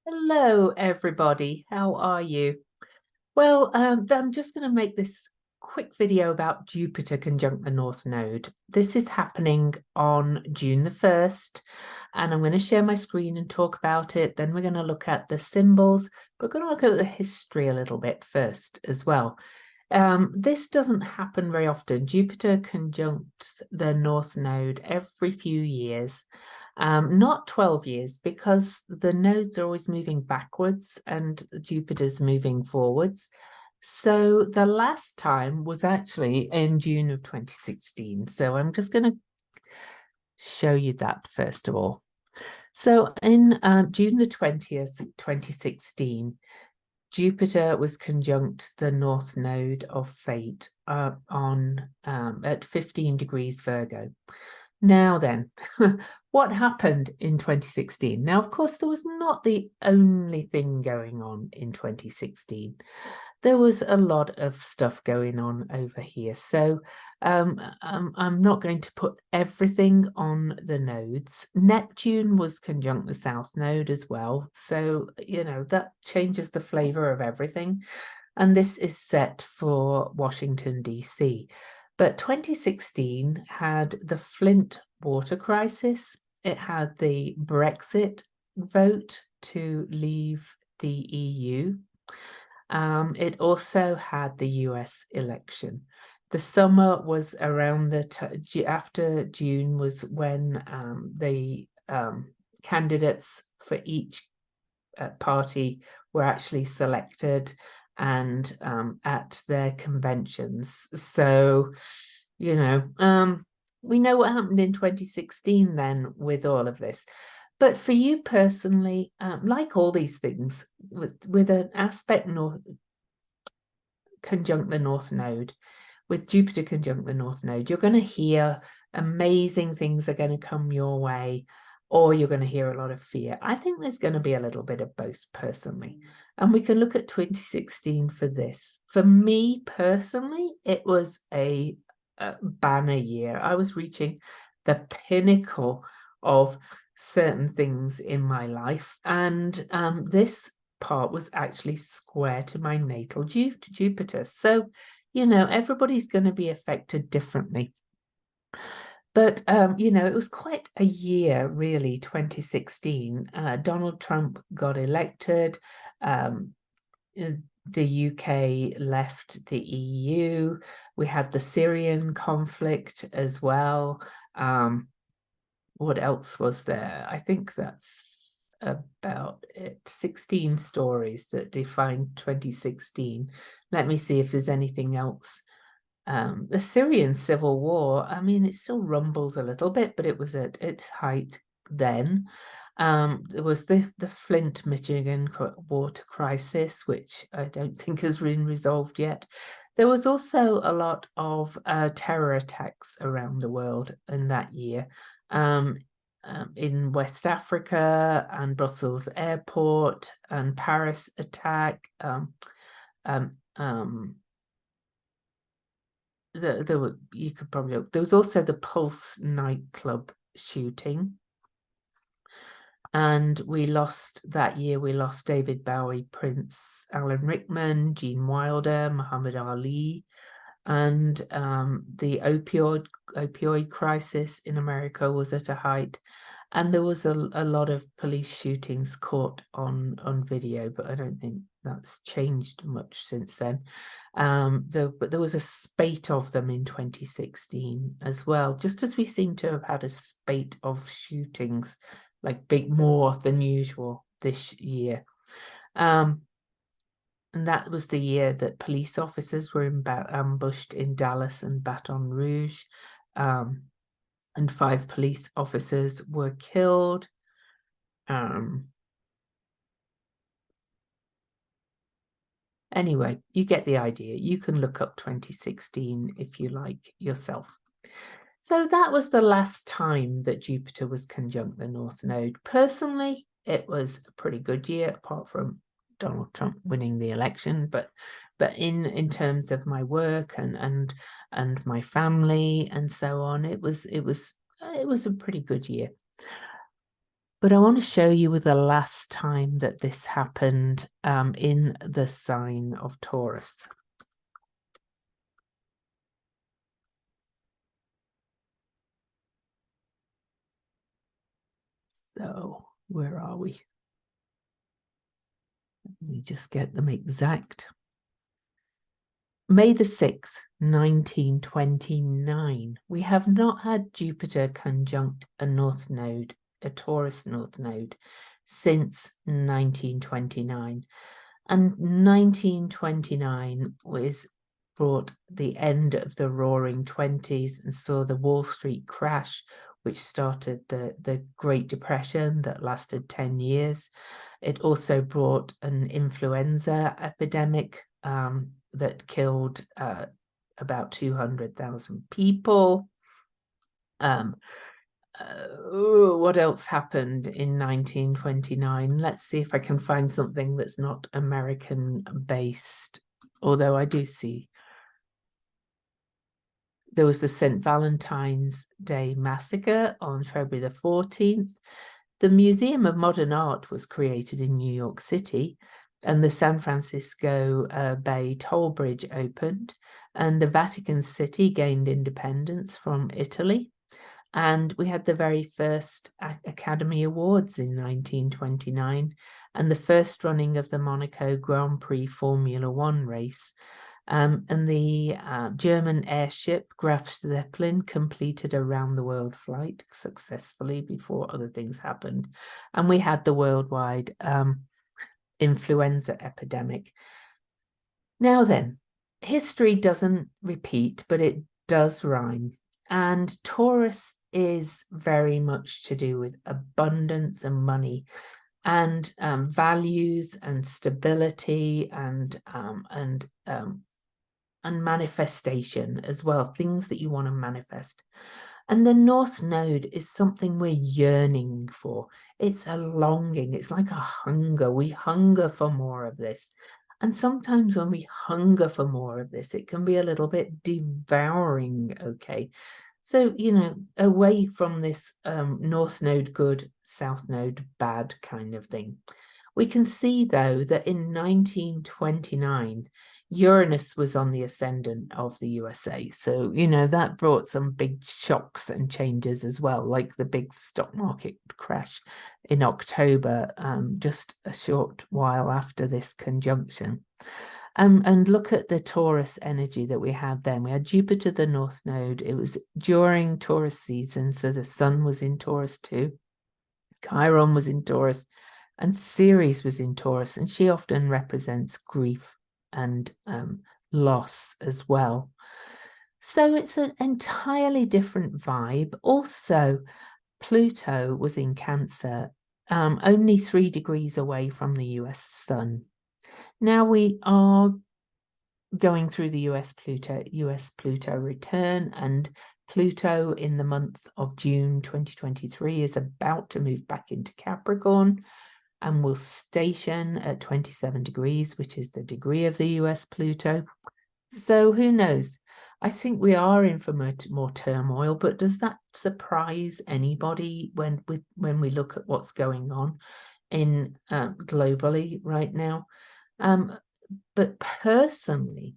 Hello, everybody. How are you? Well, I'm just going to make this quick video about Jupiter conjunct the North Node. This is happening on June the 1st, and I'm going to share my screen and talk about it. Then we're going to look at the symbols. We're going to look at the history a little bit first as well. This doesn't happen very often. Jupiter conjuncts the North Node every few years. Not 12 years, because the nodes are always moving backwards and Jupiter's moving forwards. So the last time was actually in June of 2016. So I'm just going to show you that first of all. So in June the 20th, 2016, Jupiter was conjunct the North Node of Fate at 15 degrees Virgo. Now then, what happened in 2016? Now, of course, there was not the only thing going on in 2016. There was a lot of stuff going on over here. So I'm not going to put everything on the nodes. Neptune was conjunct the South Node as well. So, that changes the flavor of everything. And this is set for Washington, D.C. But 2016 had the Flint water crisis. It had the Brexit vote to leave the EU. It also had the US election. The summer was around after June was when the candidates for each party were actually selected and at their conventions. So, we know what happened in 2016 then with all of this. But for you personally, like all these things, with an aspect conjunct the North Node, with Jupiter conjunct the North Node, you're going to hear amazing things are going to come your way, or you're going to hear a lot of fear. I think there's going to be a little bit of both personally. And we can look at 2016 for this. For me personally, it was a banner year. I was reaching the pinnacle of certain things in my life. And this part was actually square to my natal Jupiter. So, everybody's going to be affected differently. But, it was quite a year, really, 2016. Donald Trump got elected. The UK left the EU. We had the Syrian conflict as well. What else was there? I think that's about it. 16 stories that define 2016. Let me see if there's anything else. The Syrian civil war, I mean, it still rumbles a little bit, but it was at its height then. There was the Flint, Michigan water crisis, which I don't think has been resolved yet. There was also a lot of terror attacks around the world in that year. In West Africa and Brussels airport and Paris attack. You could probably look. There was also the Pulse nightclub shooting. And we lost David Bowie, Prince, Alan Rickman, Gene Wilder, Muhammad Ali, and the opioid crisis in America was at a height. And there was a lot of police shootings caught on video, but I don't think that's changed much since then. But there was a spate of them in 2016 as well, just as we seem to have had a spate of shootings, like more than usual this year. And that was the year that police officers were ambushed in Dallas and Baton Rouge. And 5 police officers were killed. Anyway, you get the idea. You can look up 2016 if you like yourself. So that was the last time that Jupiter was conjunct the North Node. Personally, it was a pretty good year, apart from Donald Trump winning the election. But in terms of my work and my family and so on, it was a pretty good year. But I want to show you the last time that this happened in the sign of Taurus. So where are we? Let me just get them exact. May the 6th, 1929. We have not had Jupiter conjunct a north node, a Taurus north node, since 1929. And 1929 brought the end of the Roaring Twenties and saw the Wall Street crash, which started the Great Depression that lasted 10 years. It also brought an influenza epidemic that killed about 200,000 people. What else happened in 1929? Let's see if I can find something that's not American based, although I do see. There was the St. Valentine's Day Massacre on February the 14th. The Museum of Modern Art was created in New York City, and the San Francisco Bay Toll Bridge opened, and the Vatican City gained independence from Italy. And we had the very first Academy Awards in 1929 and the first running of the Monaco Grand Prix Formula One race. And the German airship Graf Zeppelin completed a round-the-world flight successfully before other things happened. And we had the worldwide influenza epidemic. Now then, history doesn't repeat, but it does rhyme. And Taurus is very much to do with abundance and money and values and stability and manifestation as well, things that you want to manifest. And the North Node is something we're yearning for. It's a longing. It's like a hunger. We hunger for more of this. And sometimes when we hunger for more of this, it can be a little bit devouring, okay? So, you know, away from this North Node good, South Node bad kind of thing. We can see, though, that in 1929, Uranus was on the ascendant of the USA. So, you know, that brought some big shocks and changes as well, like the big stock market crash in October, just a short while after this conjunction. And look at the Taurus energy that we had then. We had Jupiter, the North Node. It was during Taurus season, so the Sun was in Taurus too. Chiron was in Taurus, and Ceres was in Taurus, and she often represents grief and loss as well. So it's an entirely different vibe. Also, Pluto was in Cancer, only 3 degrees away from the US Sun. Now we are going through the US Pluto return, and Pluto in the month of June 2023 is about to move back into Capricorn and will station at 27 degrees, which is the degree of the US Pluto. So who knows? I think we are in for more turmoil, but does that surprise anybody when we look at what's going on in globally right now? But personally,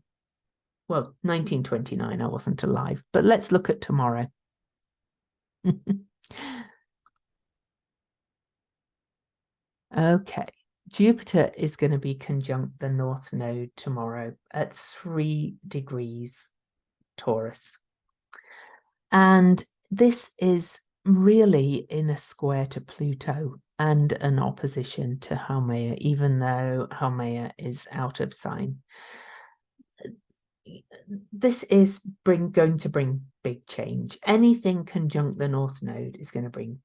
well, 1929, I wasn't alive, but let's look at tomorrow. Okay, Jupiter is going to be conjunct the North Node tomorrow at 3 degrees Taurus. And this is really in a square to Pluto and an opposition to Haumea, even though Haumea is out of sign. This is going to bring big change. Anything conjunct the North Node is going to bring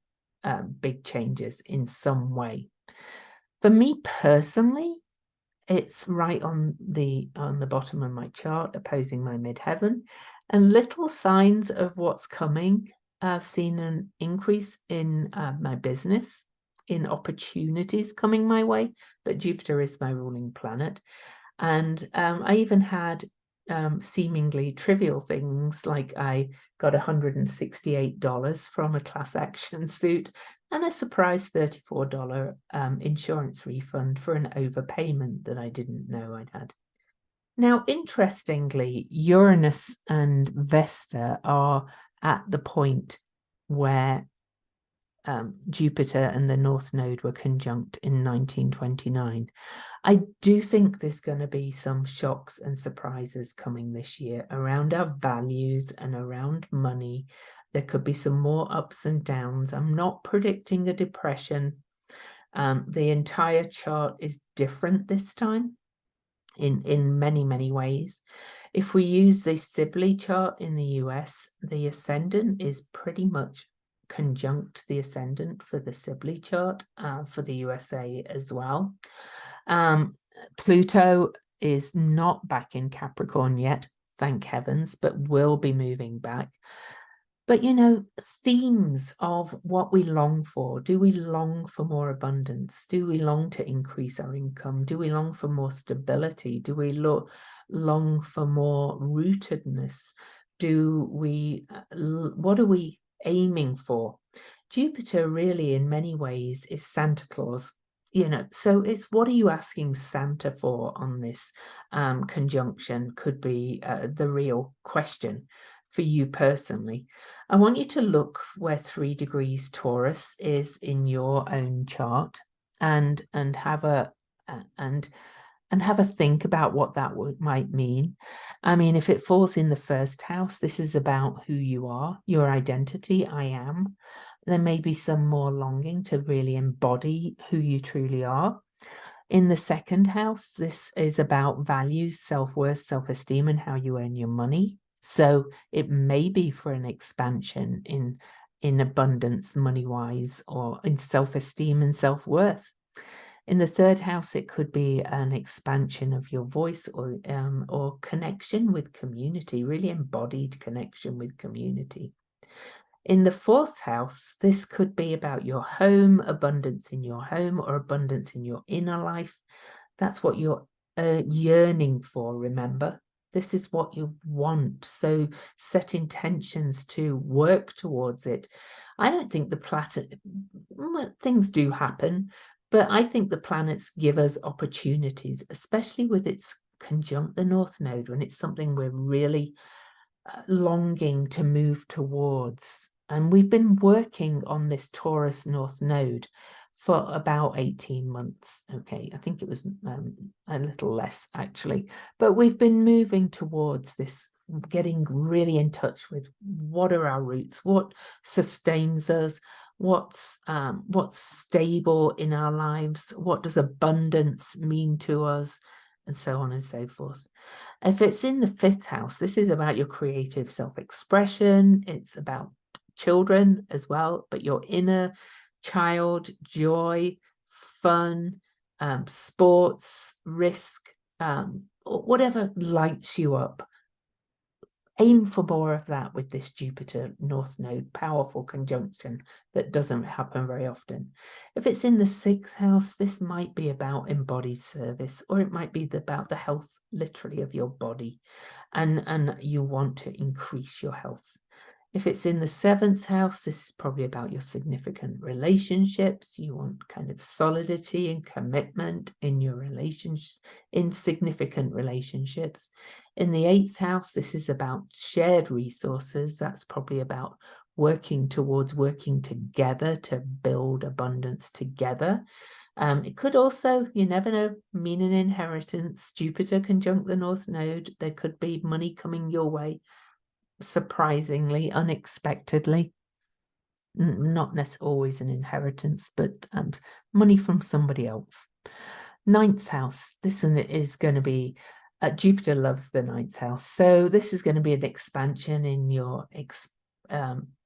big changes in some way. For me personally, it's right on the bottom of my chart, opposing my midheaven, and little signs of what's coming. I've seen an increase in my business, in opportunities coming my way, but Jupiter is my ruling planet. And I even had seemingly trivial things, like I got $168 from a class action suit and a surprise $34 insurance refund for an overpayment that I didn't know I'd had. Now, interestingly, Uranus and Vesta are at the point where Jupiter and the North Node were conjunct in 1929. I do think there's going to be some shocks and surprises coming this year around our values and around money. There could be some more ups and downs. I'm not predicting a depression. The entire chart is different this time in many ways. If we use the Sibley chart in the US, the ascendant is pretty much conjunct the ascendant for the Sibley chart for the USA as well. Pluto is not back in Capricorn yet, thank heavens, but will be moving back. But, you know, themes of what we long for. Do we long for more abundance? Do we long to increase our income? Do we long for more stability? Do we long for more rootedness? What are we aiming for? Jupiter really, in many ways, is Santa Claus. You know, so it's what are you asking Santa for on this conjunction could be the real question for you personally. I want you to look where 3 degrees Taurus is in your own chart and have a think about what that might mean. I mean, if it falls in the first house, this is about who you are, your identity, I am. There may be some more longing to really embody who you truly are. In the second house, this is about values, self-worth, self-esteem, and how you earn your money. So it may be for an expansion in abundance, money-wise, or in self-esteem and self-worth. In the third house, it could be an expansion of your voice or connection with community, really embodied connection with community. In the fourth house, this could be about your home, abundance in your home, or abundance in your inner life. That's what you're yearning for, remember. This is what you want. So set intentions to work towards it. I don't think things do happen, but I think the planets give us opportunities, especially with its conjunct the North Node, when it's something we're really longing to move towards. And we've been working on this Taurus North Node for about 18 months. Okay, I think it was a little less actually, but we've been moving towards this, getting really in touch with what are our roots, what sustains us, what's stable in our lives, what does abundance mean to us, and so on and so forth. If it's in the fifth house, this is about your creative self-expression. It's about children as well, but your inner child, joy, fun, sports, risk, whatever lights you up. Aim for more of that with this Jupiter North Node, powerful conjunction that doesn't happen very often. If it's in the sixth house, this might be about embodied service, or it might be about the health, literally, of your body, and you want to increase your health. If it's in the seventh house, this is probably about your significant relationships. You want kind of solidity and commitment in your relationships, in significant relationships. In the eighth house, this is about shared resources. That's probably about working together to build abundance together. It could also, you never know, mean an inheritance. Jupiter conjunct the North Node. There could be money coming your way, surprisingly, unexpectedly. Not necessarily always an inheritance, but money from somebody else. Ninth house, this one is going to be, Jupiter loves the ninth house. So this is going to be an expansion in your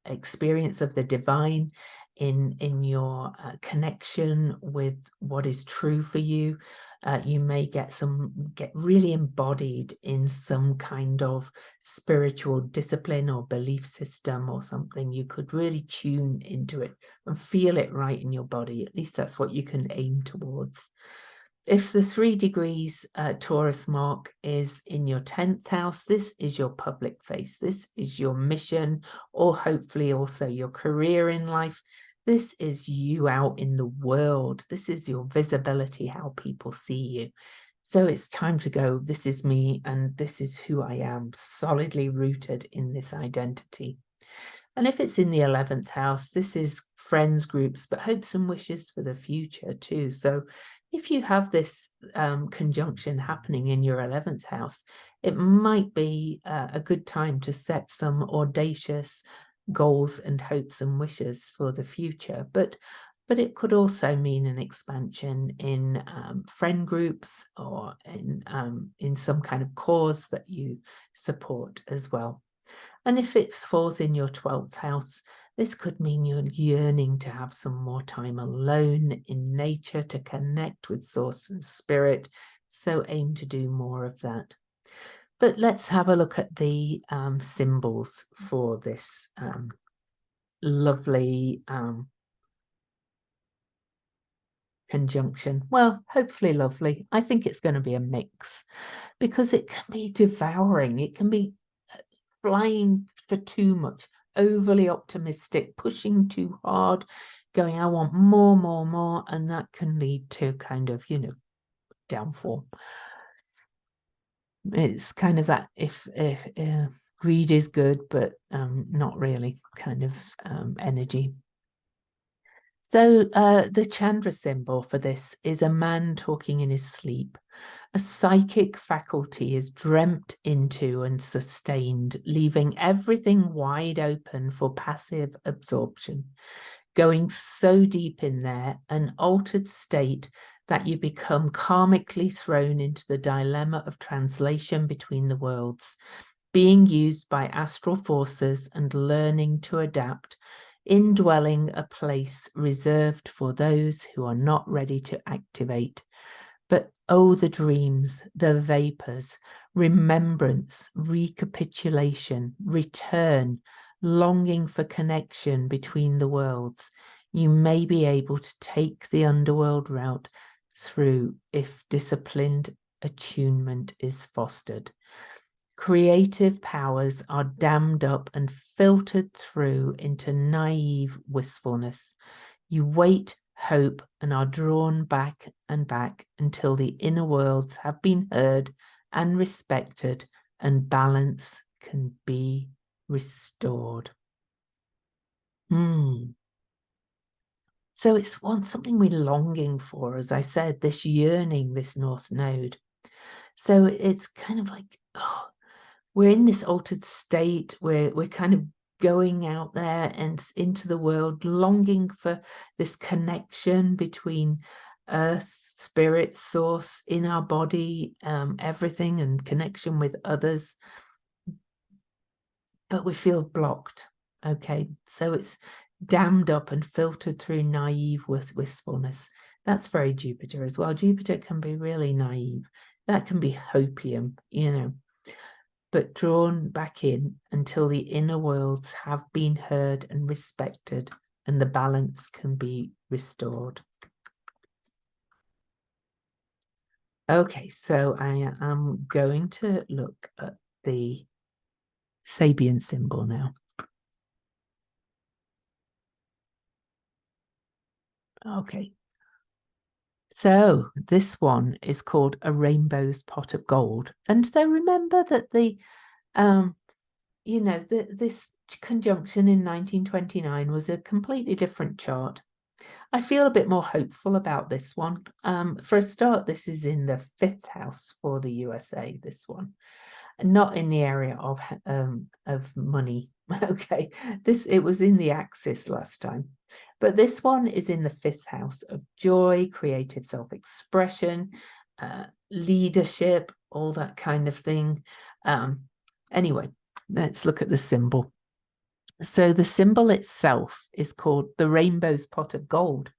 experience of the divine, in your connection with what is true for you. You may get really embodied in some kind of spiritual discipline or belief system or something. You could really tune into it and feel it right in your body. At least that's what you can aim towards. If the 3 degrees Taurus mark is in your 10th house, this is your public face. This is your mission, or hopefully also your career in life. This is you out in the world. This is your visibility, how people see you. So it's time to go, this is me and this is who I am, solidly rooted in this identity. And if it's in the 11th house, this is friends groups, but hopes and wishes for the future too. So if you have this conjunction happening in your 11th house, it might be a good time to set some audacious goals and hopes and wishes for the future. But it could also mean an expansion in friend groups or in some kind of cause that you support as well. And if it falls in your 12th house, this could mean you're yearning to have some more time alone in nature to connect with source and spirit. So aim to do more of that. But let's have a look at the symbols for this lovely conjunction. Well, hopefully lovely. I think it's going to be a mix because it can be devouring. It can be flying for too much, overly optimistic, pushing too hard, going, I want more, more, more. And that can lead to kind of, downfall. It's kind of that if greed is good, but not really kind of energy. So the Chandra symbol for this is a man talking in his sleep. A psychic faculty is dreamt into and sustained, leaving everything wide open for passive absorption, going so deep in there, an altered state that you become karmically thrown into the dilemma of translation between the worlds, being used by astral forces and learning to adapt, indwelling a place reserved for those who are not ready to activate. But oh, the dreams, the vapors, remembrance, recapitulation, return, longing for connection between the worlds. You may be able to take the underworld route through if disciplined attunement is fostered. Creative powers are dammed up and filtered through into naive wistfulness. You wait, hope, and are drawn back and back until the inner worlds have been heard and respected and balance can be restored. So it's something we're longing for, as I said, this yearning, this North Node. So it's kind of like, we're in this altered state where we're kind of going out there and into the world, longing for this connection between earth, spirit, source, in our body, everything, and connection with others. But we feel blocked. Okay, so it's dammed up and filtered through naive wistfulness. That's very Jupiter as well. Jupiter can be really naive. That can be hopium, but drawn back in until the inner worlds have been heard and respected and the balance can be restored. Okay, so I am going to look at the Sabian symbol now. Okay, so this one is called A Rainbow's Pot of Gold. And so remember that this conjunction in 1929 was a completely different chart. I feel a bit more hopeful about this one. For a start, this is in the 5th house for the USA, this one. Not in the area of money. Okay, it was in the axis last time. But this one is in the 5th house of joy, creative self-expression, leadership, all that kind of thing. Anyway, let's look at the symbol. So the symbol itself is called the Rainbow's Pot of Gold.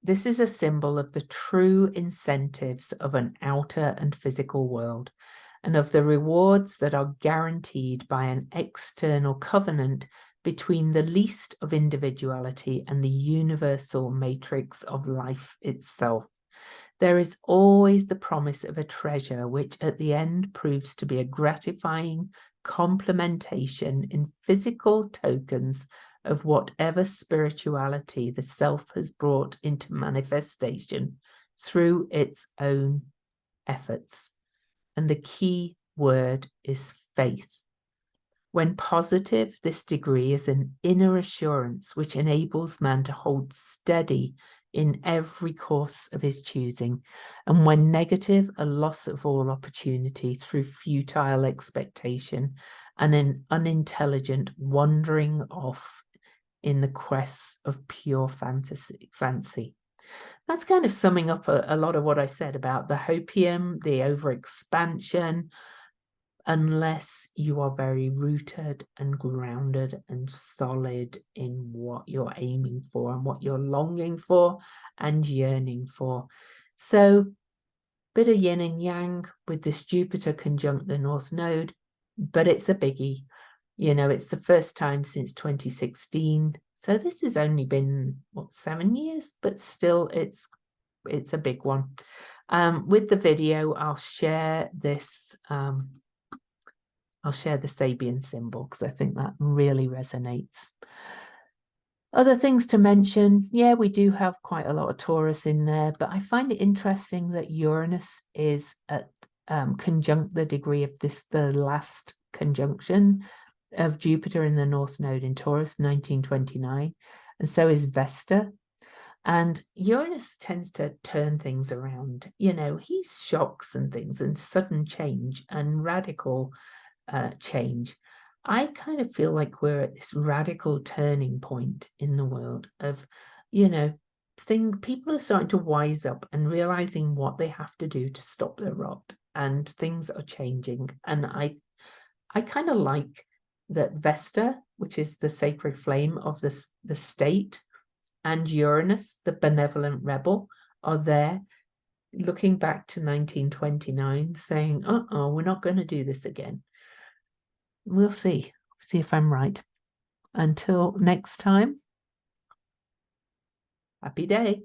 This is a symbol of the true incentives of an outer and physical world, and of the rewards that are guaranteed by an external covenant between the least of individuality and the universal matrix of life itself. There is always the promise of a treasure which at the end proves to be a gratifying complementation in physical tokens of whatever spirituality the self has brought into manifestation through its own efforts. And the key word is faith. When positive, this degree is an inner assurance which enables man to hold steady in every course of his choosing. And when negative, a loss of all opportunity through futile expectation and an unintelligent wandering off in the quest of pure fancy. That's kind of summing up a lot of what I said about the hopium, the overexpansion. Unless you are very rooted and grounded and solid in what you're aiming for and what you're longing for and yearning for. So, bit of yin and yang with this Jupiter conjunct the North Node, but it's a biggie. You know, it's the first time since 2016. So this has only been, what, 7 years? But still, it's a big one. With the video, I'll share this... I'll share the Sabian symbol because I think that really resonates. Other things to mention, yeah, we do have quite a lot of Taurus in there, but I find it interesting that Uranus is at conjunct the degree of this, the last conjunction of Jupiter in the North Node in Taurus, 1929, and so is Vesta. And Uranus tends to turn things around. You know, he's shocks and things and sudden change and radical change. I kind of feel like we're at this radical turning point in the world of, you know, people are starting to wise up and realizing what they have to do to stop the rot, and things are changing. And I kind of like that Vesta, which is the sacred flame of the state, and Uranus, the benevolent rebel, are there looking back to 1929 saying, we're not going to do this again. We'll see if I'm right. Until next time, happy day.